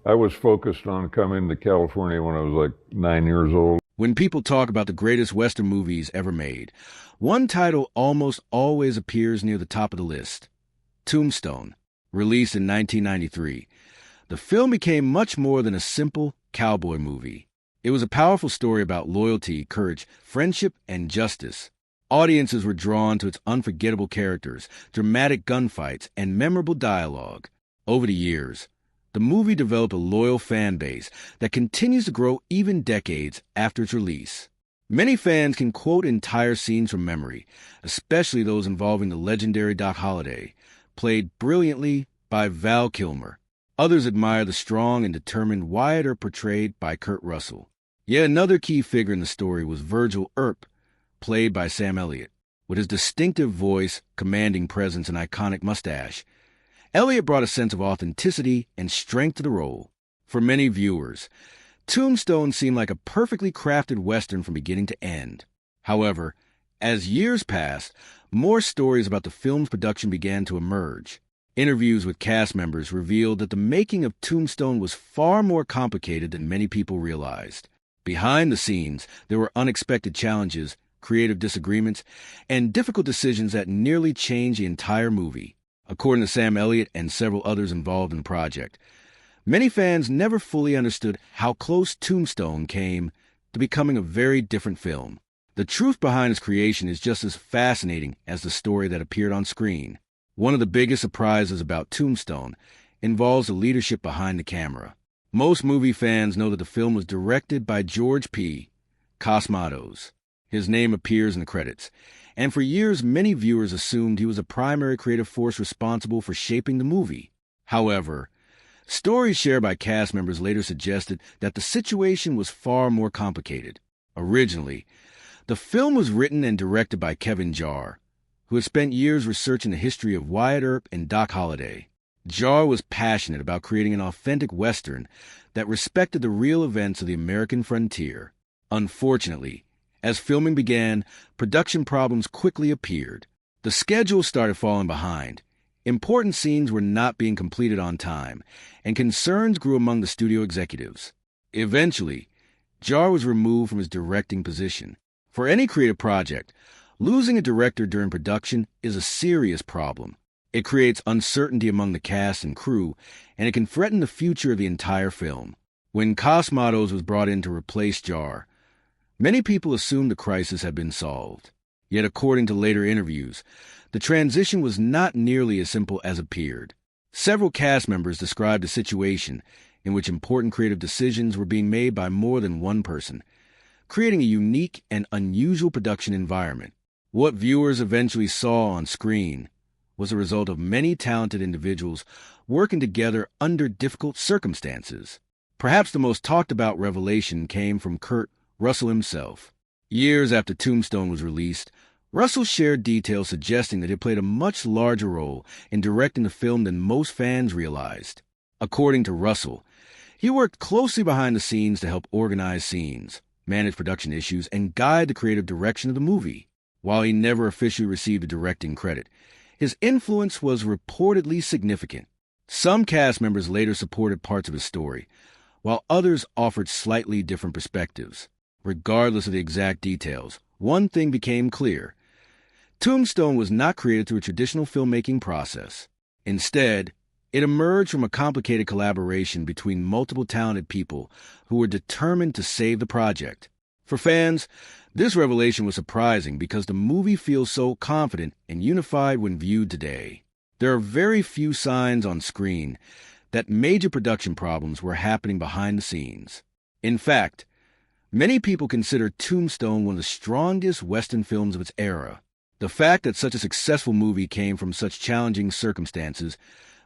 I was focused on coming to California when I was like 9 years old. When people talk about the greatest Western movies ever made, one title almost always appears near the top of the list: Tombstone, released in 1993. The film became much more than a simple cowboy movie. It was a powerful story about loyalty, courage, friendship, and justice. Audiences were drawn to its unforgettable characters, dramatic gunfights, and memorable dialogue. Over the years, the movie developed a loyal fan base that continues to grow even decades after its release. Many fans can quote entire scenes from memory, especially those involving the legendary Doc Holliday, played brilliantly by Val Kilmer. Others admire the strong and determined Wyatt Earp portrayed by Kurt Russell. Yet another key figure in the story was Virgil Earp, played by Sam Elliott. With his distinctive voice, commanding presence, and iconic mustache, Elliot brought a sense of authenticity and strength to the role. For many viewers, Tombstone seemed like a perfectly crafted Western from beginning to end. However, as years passed, more stories about the film's production began to emerge. Interviews with cast members revealed that the making of Tombstone was far more complicated than many people realized. Behind the scenes, there were unexpected challenges, creative disagreements, and difficult decisions that nearly changed the entire movie. According to Sam Elliott and several others involved in the project, many fans never fully understood how close Tombstone came to becoming a very different film. The truth behind its creation is just as fascinating as the story that appeared on screen. One of the biggest surprises about Tombstone involves the leadership behind the camera. Most movie fans know that the film was directed by George P. Cosmatos. His name appears in the credits, and for years many viewers assumed he was a primary creative force responsible for shaping the movie. However, stories shared by cast members later suggested that the situation was far more complicated. Originally, the film was written and directed by Kevin Jarre, who had spent years researching the history of Wyatt Earp and Doc Holliday. Jarre was passionate about creating an authentic Western that respected the real events of the American frontier. Unfortunately, as filming began, production problems quickly appeared. The schedule started falling behind. Important scenes were not being completed on time, and concerns grew among the studio executives. Eventually, Jarre was removed from his directing position. For any creative project, losing a director during production is a serious problem. It creates uncertainty among the cast and crew, and it can threaten the future of the entire film. When Cosmatos was brought in to replace Jarre, many people assumed the crisis had been solved. Yet according to later interviews, the transition was not nearly as simple as appeared. Several cast members described a situation in which important creative decisions were being made by more than one person, creating a unique and unusual production environment. What viewers eventually saw on screen was a result of many talented individuals working together under difficult circumstances. Perhaps the most talked about revelation came from Kurt Russell himself. Years after Tombstone was released, Russell shared details suggesting that he played a much larger role in directing the film than most fans realized. According to Russell, he worked closely behind the scenes to help organize scenes, manage production issues, and guide the creative direction of the movie. While he never officially received a directing credit, his influence was reportedly significant. Some cast members later supported parts of his story, while others offered slightly different perspectives. Regardless of the exact details, one thing became clear: Tombstone was not created through a traditional filmmaking process. Instead, it emerged from a complicated collaboration between multiple talented people who were determined to save the project. For fans, this revelation was surprising because the movie feels so confident and unified when viewed today. There are very few signs on screen that major production problems were happening behind the scenes. In fact, many people consider Tombstone one of the strongest Western films of its era. The fact that such a successful movie came from such challenging circumstances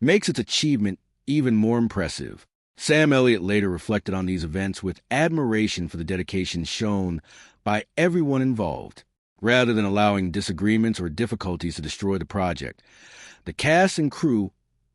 makes its achievement even more impressive. Sam Elliott later reflected on these events with admiration for the dedication shown by everyone involved. Rather than allowing disagreements or difficulties to destroy the project, the cast and crew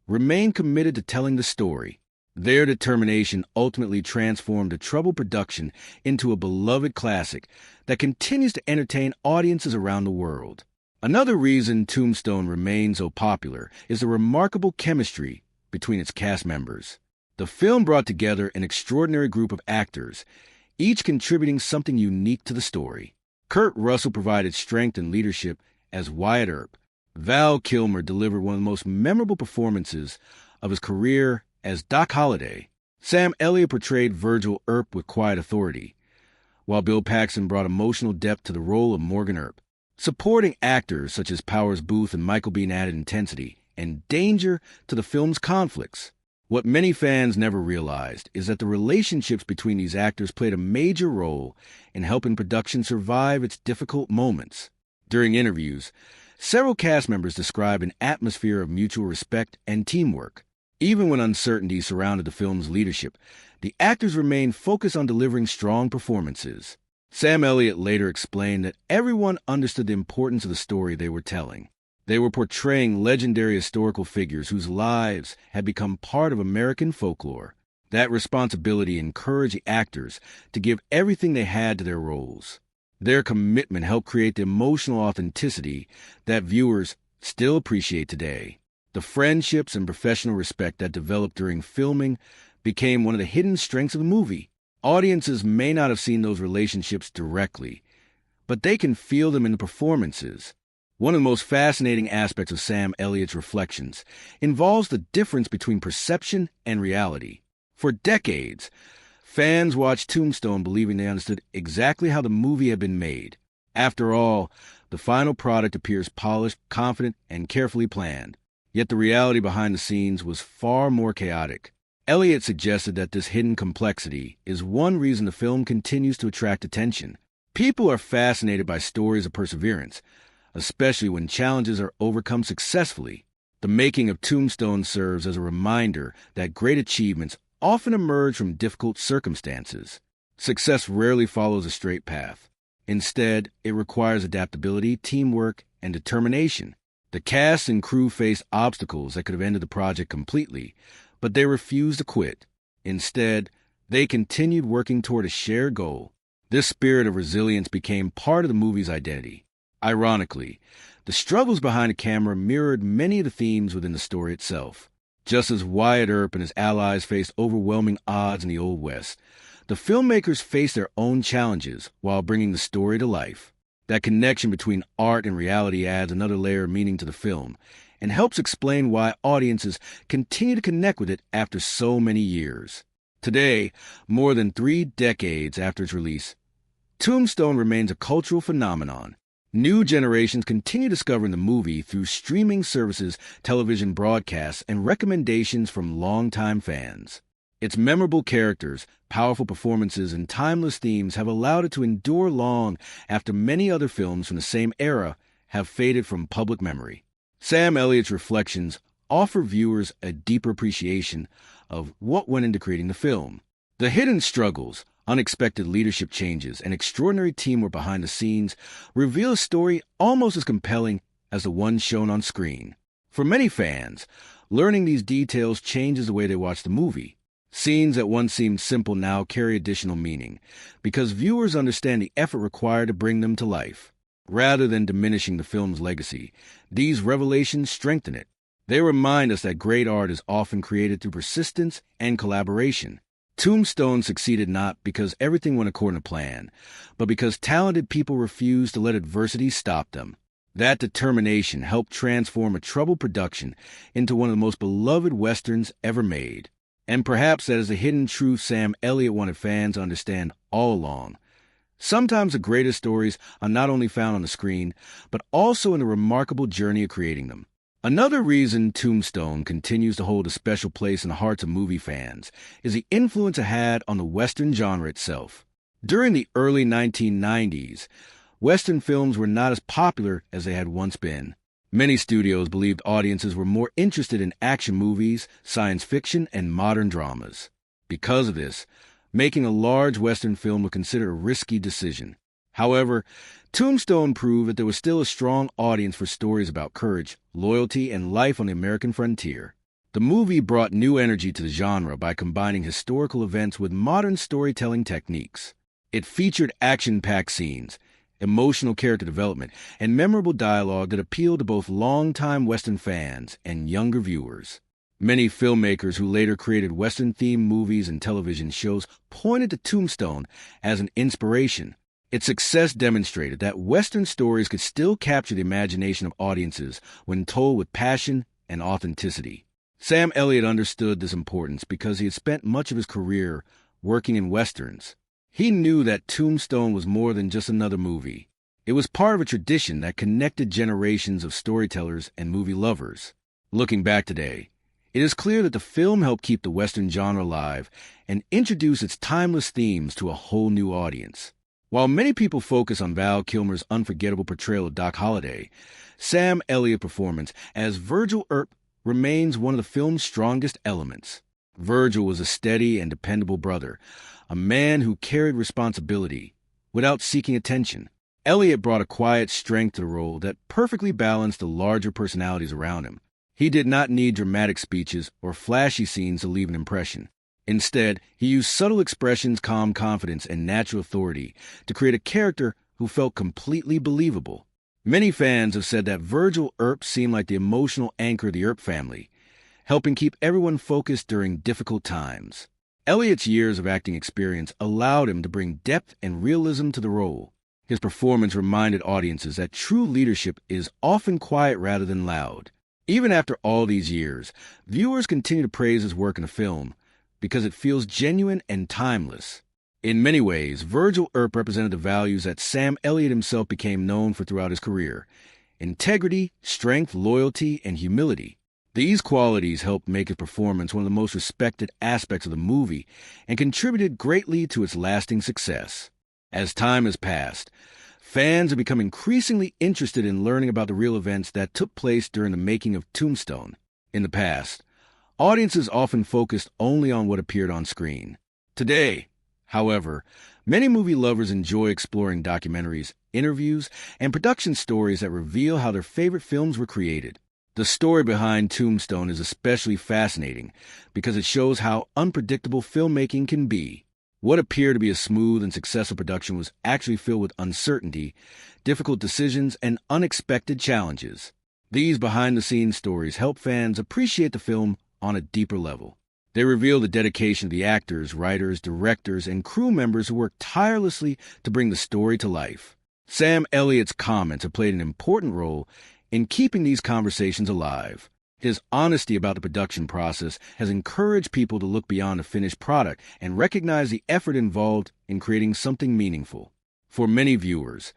remained committed to telling the story. Their determination ultimately transformed a troubled production into a beloved classic that continues to entertain audiences around the world. Another reason Tombstone remains so popular is the remarkable chemistry between its cast members. The film brought together an extraordinary group of actors, each contributing something unique to the story. Kurt Russell provided strength and leadership as Wyatt Earp. Val Kilmer delivered one of the most memorable performances of his career as Doc Holliday. Sam Elliott portrayed Virgil Earp with quiet authority, while Bill Paxton brought emotional depth to the role of Morgan Earp. Supporting actors such as Powers Booth and Michael Biehn added intensity and danger to the film's conflicts. What many fans never realized is that the relationships between these actors played a major role in helping production survive its difficult moments. During interviews, several cast members described an atmosphere of mutual respect and teamwork. Even when uncertainty surrounded the film's leadership, the actors remained focused on delivering strong performances. Sam Elliott later explained that everyone understood the importance of the story they were telling. They were portraying legendary historical figures whose lives had become part of American folklore. That responsibility encouraged the actors to give everything they had to their roles. Their commitment helped create the emotional authenticity that viewers still appreciate today. The friendships and professional respect that developed during filming became one of the hidden strengths of the movie. Audiences may not have seen those relationships directly, but they can feel them in the performances. One of the most fascinating aspects of Sam Elliott's reflections involves the difference between perception and reality. For decades, fans watched Tombstone believing they understood exactly how the movie had been made. After all, the final product appears polished, confident, and carefully planned. Yet the reality behind the scenes was far more chaotic. Elliott suggested that this hidden complexity is one reason the film continues to attract attention. People are fascinated by stories of perseverance, especially when challenges are overcome successfully. The making of Tombstone serves as a reminder that great achievements often emerge from difficult circumstances. Success rarely follows a straight path. Instead, it requires adaptability, teamwork, and determination. The cast and crew faced obstacles that could have ended the project completely, but they refused to quit. Instead, they continued working toward a shared goal. This spirit of resilience became part of the movie's identity. Ironically, the struggles behind the camera mirrored many of the themes within the story itself. Just as Wyatt Earp and his allies faced overwhelming odds in the Old West, the filmmakers faced their own challenges while bringing the story to life. That connection between art and reality adds another layer of meaning to the film and helps explain why audiences continue to connect with it after so many years. Today, more than 3 decades after its release, Tombstone remains a cultural phenomenon. New generations continue discovering the movie through streaming services, television broadcasts, and recommendations from longtime fans. Its memorable characters, powerful performances, and timeless themes have allowed it to endure long after many other films from the same era have faded from public memory. Sam Elliott's reflections offer viewers a deeper appreciation of what went into creating the film. The hidden struggles, unexpected leadership changes, and extraordinary teamwork behind the scenes reveal a story almost as compelling as the one shown on screen. For many fans, learning these details changes the way they watch the movie. Scenes that once seemed simple now carry additional meaning, because viewers understand the effort required to bring them to life. Rather than diminishing the film's legacy, these revelations strengthen it. They remind us that great art is often created through persistence and collaboration. Tombstone succeeded not because everything went according to plan, but because talented people refused to let adversity stop them. That determination helped transform a troubled production into one of the most beloved westerns ever made. And perhaps that is the hidden truth Sam Elliott wanted fans to understand all along. Sometimes the greatest stories are not only found on the screen, but also in the remarkable journey of creating them. Another reason Tombstone continues to hold a special place in the hearts of movie fans is the influence it had on the Western genre itself. During the early 1990s, Western films were not as popular as they had once been. Many studios believed audiences were more interested in action movies, science fiction, and modern dramas. Because of this, making a large Western film was considered a risky decision. However, Tombstone proved that there was still a strong audience for stories about courage, loyalty, and life on the American frontier. The movie brought new energy to the genre by combining historical events with modern storytelling techniques. It featured action-packed scenes, emotional character development, and memorable dialogue that appealed to both longtime Western fans and younger viewers. Many filmmakers who later created Western-themed movies and television shows pointed to Tombstone as an inspiration. Its success demonstrated that Western stories could still capture the imagination of audiences when told with passion and authenticity. Sam Elliott understood this importance because he had spent much of his career working in Westerns. He knew that Tombstone was more than just another movie. It was part of a tradition that connected generations of storytellers and movie lovers. Looking back today, it is clear that the film helped keep the Western genre alive and introduce its timeless themes to a whole new audience. While many people focus on Val Kilmer's unforgettable portrayal of Doc Holliday, Sam Elliott's performance as Virgil Earp remains one of the film's strongest elements. Virgil was a steady and dependable brother, a man who carried responsibility without seeking attention. Elliot brought a quiet strength to the role that perfectly balanced the larger personalities around him. He did not need dramatic speeches or flashy scenes to leave an impression. Instead, he used subtle expressions, calm confidence, and natural authority to create a character who felt completely believable. Many fans have said that Virgil Earp seemed like the emotional anchor of the Earp family, helping keep everyone focused during difficult times. Elliott's years of acting experience allowed him to bring depth and realism to the role. His performance reminded audiences that true leadership is often quiet rather than loud. Even after all these years, viewers continue to praise his work in the film because it feels genuine and timeless. In many ways, Virgil Earp represented the values that Sam Elliott himself became known for throughout his career: integrity, strength, loyalty, and humility. These qualities helped make his performance one of the most respected aspects of the movie and contributed greatly to its lasting success. As time has passed, fans have become increasingly interested in learning about the real events that took place during the making of Tombstone. In the past, audiences often focused only on what appeared on screen. Today, however, many movie lovers enjoy exploring documentaries, interviews, and production stories that reveal how their favorite films were created. The story behind Tombstone is especially fascinating because it shows how unpredictable filmmaking can be. What appeared to be a smooth and successful production was actually filled with uncertainty, difficult decisions, and unexpected challenges. These behind-the-scenes stories help fans appreciate the film on a deeper level. They reveal the dedication of the actors, writers, directors, and crew members who worked tirelessly to bring the story to life. Sam Elliott's comments have played an important role in keeping these conversations alive. His honesty about the production process has encouraged people to look beyond the finished product and recognize the effort involved in creating something meaningful. For many viewers,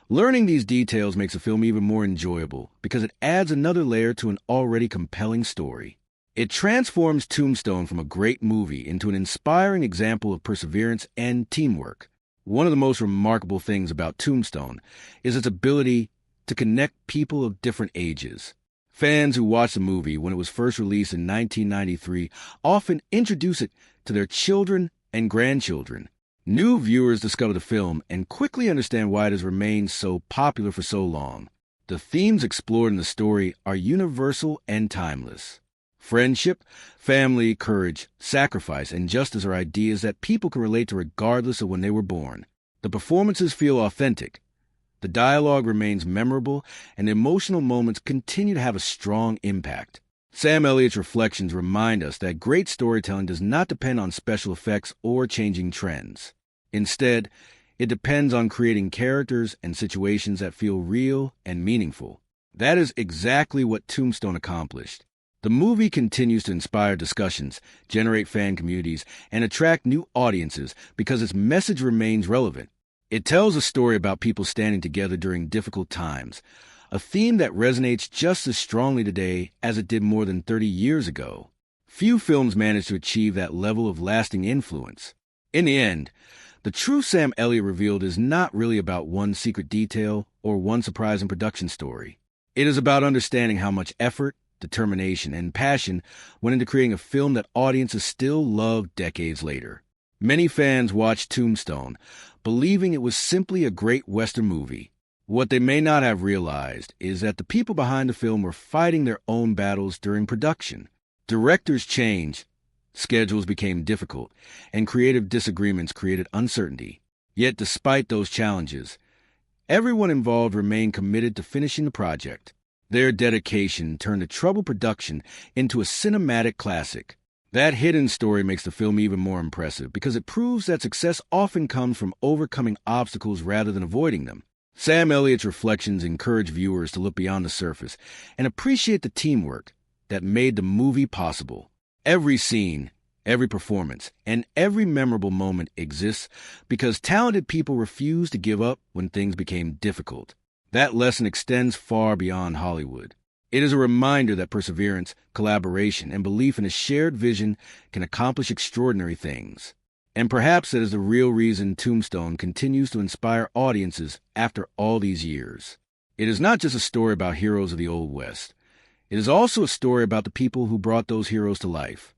learning these details makes a film even more enjoyable because it adds another layer to an already compelling story. It transforms Tombstone from a great movie into an inspiring example of perseverance and teamwork. One of the most remarkable things about Tombstone is its ability to connect people of different ages. Fans who watched the movie when it was first released in 1993 often introduce it to their children and grandchildren. New viewers discover the film and quickly understand why it has remained so popular for so long. The themes explored in the story are universal and timeless. Friendship, family, courage, sacrifice, and justice are ideas that people can relate to regardless of when they were born. The performances feel authentic. The dialogue remains memorable, and the emotional moments continue to have a strong impact. Sam Elliott's reflections remind us that great storytelling does not depend on special effects or changing trends. Instead, it depends on creating characters and situations that feel real and meaningful. That is exactly what Tombstone accomplished. The movie continues to inspire discussions, generate fan communities, and attract new audiences because its message remains relevant. It tells a story about people standing together during difficult times, a theme that resonates just as strongly today as it did more than 30 years ago. Few films manage to achieve that level of lasting influence. In the end, the true Sam Elliott revealed is not really about one secret detail or one surprising production story. It is about understanding how much effort, determination, and passion went into creating a film that audiences still love decades later. Many fans watched Tombstone, believing it was simply a great Western movie. What they may not have realized is that the people behind the film were fighting their own battles during production. Directors changed, schedules became difficult, and creative disagreements created uncertainty. Yet despite those challenges, everyone involved remained committed to finishing the project. Their dedication turned a troubled production into a cinematic classic. That hidden story makes the film even more impressive because it proves that success often comes from overcoming obstacles rather than avoiding them. Sam Elliott's reflections encourage viewers to look beyond the surface and appreciate the teamwork that made the movie possible. Every scene, every performance, and every memorable moment exists because talented people refused to give up when things became difficult. That lesson extends far beyond Hollywood. It is a reminder that perseverance, collaboration, and belief in a shared vision can accomplish extraordinary things. And perhaps that is the real reason Tombstone continues to inspire audiences after all these years. It is not just a story about heroes of the Old West. It is also a story about the people who brought those heroes to life.